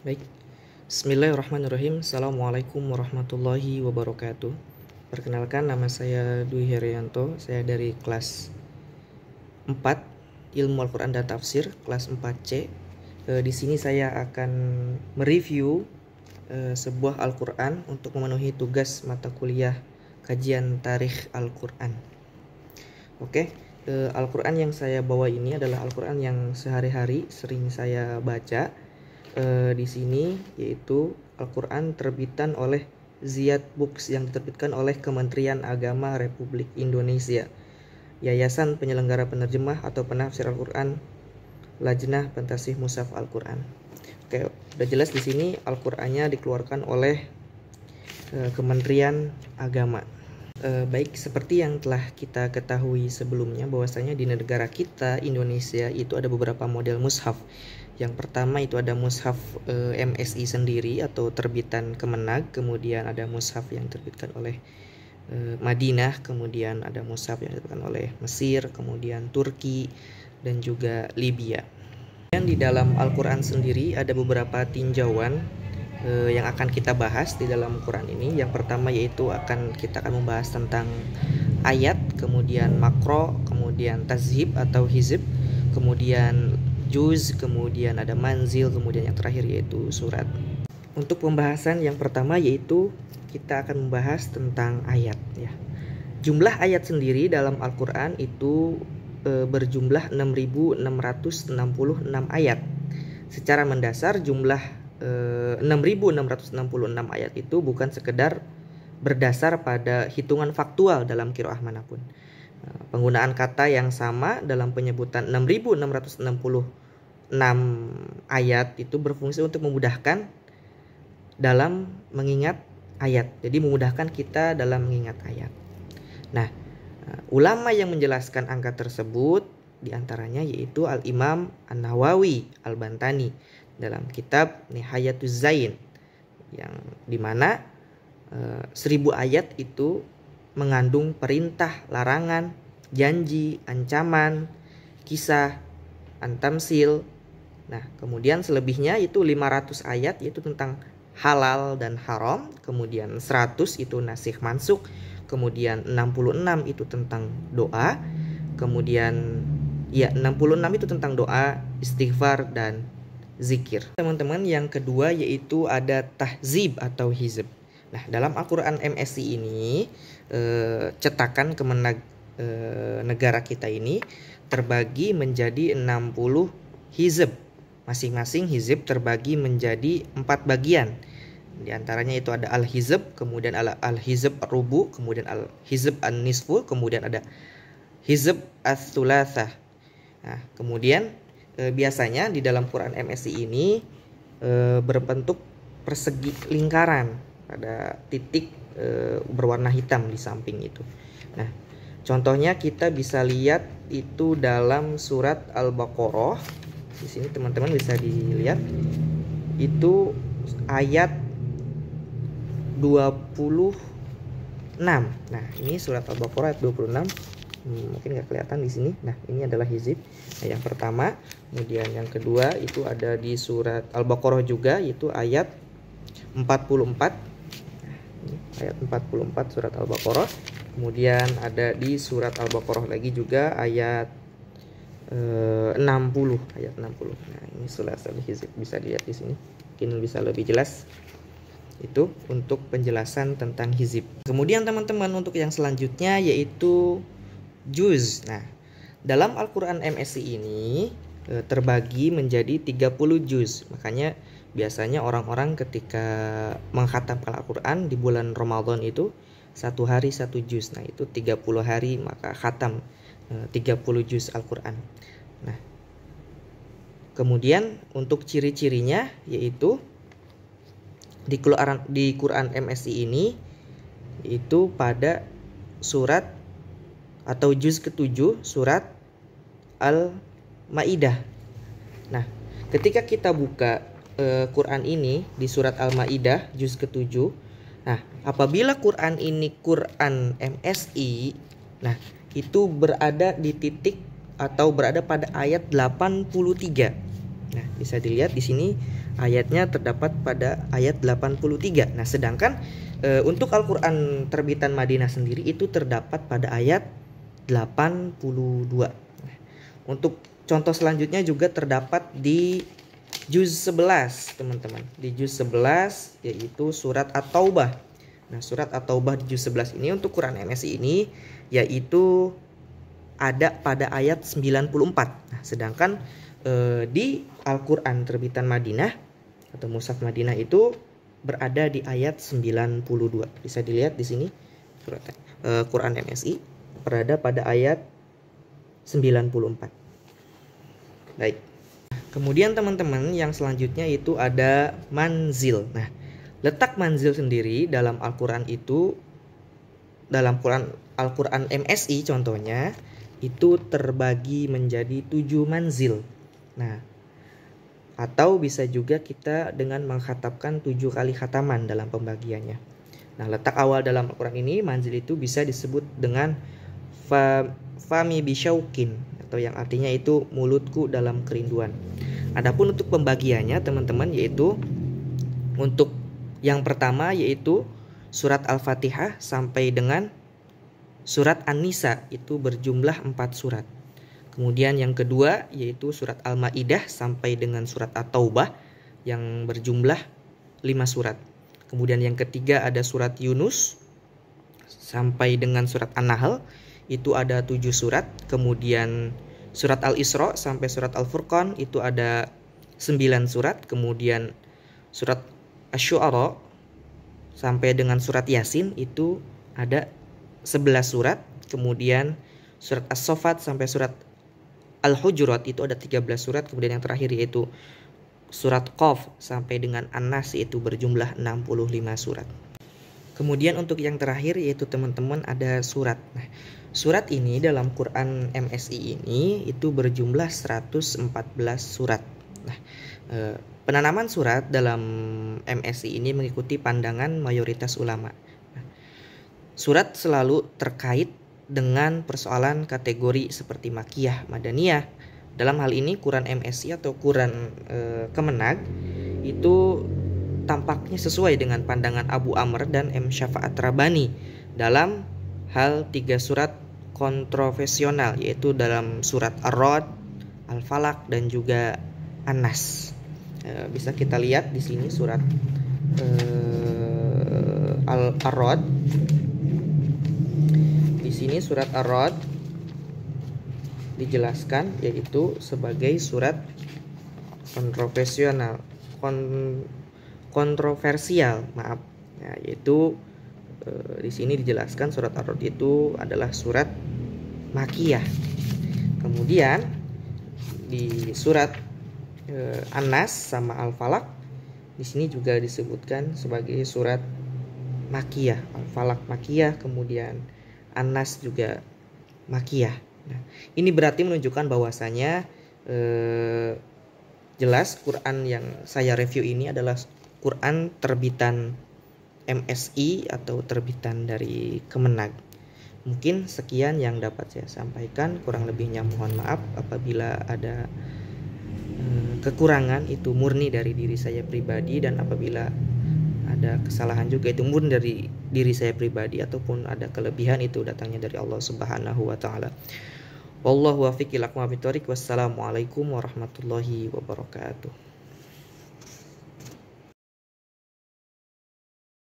Baik, Bismillahirrahmanirrahim. Assalamualaikum warahmatullahi wabarakatuh. Perkenalkan, nama saya Dwi Herianto. Saya dari kelas 4 Ilmu Al-Quran dan Tafsir, kelas 4C. Di sini saya akan mereview sebuah Al-Quran untuk memenuhi tugas mata kuliah kajian tarikh Al-Quran. Oke, Al-Quran yang saya bawa ini adalah Al-Quran yang sehari-hari sering saya baca. Di sini yaitu Al-Quran terbitan oleh Ziyad Books yang diterbitkan oleh Kementerian Agama Republik Indonesia, Yayasan Penyelenggara Penerjemah atau Penafsir Al-Quran, Lajnah Pentasih Mushaf Al-Quran. Oke, udah jelas di sini Al-Qurannya dikeluarkan oleh Kementerian Agama. Baik, seperti yang telah kita ketahui sebelumnya bahwasanya di negara kita Indonesia itu ada beberapa model mushaf. Yang pertama itu ada mushaf MSI sendiri atau terbitan Kemenag, kemudian ada mushaf yang diterbitkan oleh Madinah, kemudian ada mushaf yang diterbitkan oleh Mesir, kemudian Turki, dan juga Libya. Dan di dalam Al-Quran sendiri ada beberapa tinjauan yang akan kita bahas di dalam Quran ini. Yang pertama yaitu kita akan membahas tentang ayat, kemudian makro, kemudian tazhib atau hizib, kemudian juz, kemudian ada manzil, kemudian yang terakhir yaitu surat. Untuk pembahasan yang pertama yaitu kita akan membahas tentang ayat ya. Jumlah ayat sendiri dalam Al-Quran itu berjumlah 6.666 ayat. Secara mendasar jumlah 6.666 ayat itu bukan sekedar berdasar pada hitungan faktual dalam qiraah manapun. Penggunaan kata yang sama dalam penyebutan 6.666 ayat itu berfungsi untuk memudahkan dalam mengingat ayat. Jadi memudahkan kita dalam mengingat ayat. Nah, ulama yang menjelaskan angka tersebut diantaranya yaitu Al-Imam An-Nawawi Al-Bantani dalam kitab Nihayatuz Zain, yang dimana 1000 ayat itu mengandung perintah, larangan, janji, ancaman, kisah, antamsil. Nah, kemudian selebihnya itu 500 ayat yaitu tentang halal dan haram, kemudian 100 itu nasikh mansukh, kemudian 66 itu tentang doa, kemudian 66 itu tentang doa, istighfar, dan zikir. Teman-teman, yang kedua yaitu ada tahzib atau hizb. Nah, dalam Al-Quran MSI ini cetakan Kemenag negara kita ini terbagi menjadi 60 hizb. Masing-masing hizb terbagi menjadi 4 bagian. Di antaranya itu ada al-hizb, kemudian al-hizb rubu, kemudian al-hizb an-nisfu, kemudian ada hizb ats-tsulatsah. Nah, kemudian biasanya di dalam Quran MSI ini berbentuk persegi lingkaran pada titik berwarna hitam di samping itu. Nah, contohnya kita bisa lihat itu dalam surat Al-Baqarah. Di sini teman-teman bisa dilihat itu ayat 26. Nah, ini surat Al-Baqarah ayat 26. Mungkin nggak kelihatan di sini. Nah, ini adalah hizib. Nah, yang pertama, kemudian yang kedua itu ada di surat Al-Baqarah juga, yaitu ayat 44. Nah, ini ayat 44 surat Al-Baqarah. Kemudian ada di surat Al-Baqarah lagi juga ayat 60, ayat 60. Nah, ini surat al-hizib, bisa dilihat di sini. Mungkin bisa lebih jelas. Itu untuk penjelasan tentang hizib. Kemudian teman-teman, untuk yang selanjutnya yaitu juz. Nah, dalam Al-Quran MSI ini terbagi menjadi 30 juz. Makanya biasanya orang-orang ketika mengkhatamkan Al-Quran di bulan Ramadan itu 1 hari 1 juz. Nah, itu 30 hari maka khatam 30 juz Al-Quran. Nah, kemudian untuk ciri-cirinya yaitu di Quran MSI ini itu pada surat atau juz ke-7 surat Al-Maidah. Nah, ketika kita buka Quran ini di surat Al-Maidah juz ke-7, nah, apabila Quran ini Quran MSI, nah, itu berada di titik atau berada pada ayat 83. Nah, bisa dilihat di sini ayatnya terdapat pada ayat 83. Nah, sedangkan untuk Al-Quran terbitan Madinah sendiri itu terdapat pada ayat 82. Nah, untuk contoh selanjutnya juga terdapat di juz 11, teman-teman. Di juz 11 yaitu surat At-Taubah. Nah, surat At-Taubah di juz 11 ini untuk Quran MSI ini yaitu ada pada ayat 94. Nah, sedangkan di Al-Quran terbitan Madinah atau Mushaf Madinah itu berada di ayat 92. Bisa dilihat di sini surat Quran MSI berada pada ayat 94. Baik. Kemudian teman-teman yang selanjutnya itu ada manzil. Nah, letak manzil sendiri dalam Al-Quran itu, dalam Al-Quran MSI contohnya itu terbagi menjadi 7 manzil. Nah, atau bisa juga kita dengan mengkhatamkan 7 kali khataman dalam pembagiannya. Nah, letak awal dalam Al-Quran ini manzil itu bisa disebut dengan fami bisyaukin, atau yang artinya itu mulutku dalam kerinduan. Adapun untuk pembagiannya teman-teman yaitu untuk yang pertama yaitu surat Al-Fatihah sampai dengan surat An-Nisa itu berjumlah 4 surat. Kemudian yang kedua yaitu surat Al-Maidah sampai dengan surat At-Taubah yang berjumlah 5 surat. Kemudian yang ketiga ada surat Yunus sampai dengan surat An-Nahl itu ada 7 surat. Kemudian surat Al-Isra sampai surat Al-Furqan itu ada 9 surat. Kemudian surat Asy-Syu'ara sampai dengan surat Yasin itu ada 11 surat. Kemudian surat As-Saffat sampai surat Al-Hujurat itu ada 13 surat. Kemudian yang terakhir yaitu surat Qaf sampai dengan An-Nas itu berjumlah 65 surat. Kemudian untuk yang terakhir yaitu teman-teman ada surat. Nah, surat ini dalam Quran MSI ini itu berjumlah 114 surat. Nah, penanaman surat dalam MSI ini mengikuti pandangan mayoritas ulama. Nah, surat selalu terkait dengan persoalan kategori seperti Makkiyah, Madaniyah. Dalam hal ini Quran MSI atau Quran Kemenag itu tampaknya sesuai dengan pandangan Abu Amr dan M. Syafa'at Rabbani dalam hal 3 surat kontroversial yaitu dalam surat Ar-Ra'd, Al-Falaq dan juga An-Nas. Bisa kita lihat di sini surat Ar-Ra'd. Di sini surat Ar-Ra'd dijelaskan yaitu sebagai surat kontroversial, ya, yaitu di sini dijelaskan surat Ar-Ra'd itu adalah surat Makkiyah. Kemudian di surat An-Nas sama Al-Falaq di sini juga disebutkan sebagai surat Makkiyah. Al-Falaq Makkiyah, kemudian An-Nas juga Makkiyah. Nah, ini berarti menunjukkan bahwasanya jelas Quran yang saya review ini adalah Quran terbitan MSI atau terbitan dari Kemenag. Mungkin sekian yang dapat saya sampaikan, kurang lebihnya mohon maaf apabila ada kekurangan itu murni dari diri saya pribadi, dan apabila ada kesalahan juga itu murni dari diri saya pribadi, ataupun ada kelebihan itu datangnya dari Allah Subhanahu wa taala. Wallahu wafiq ila aqwamit thoriq. Wassalamualaikum warahmatullahi wabarakatuh.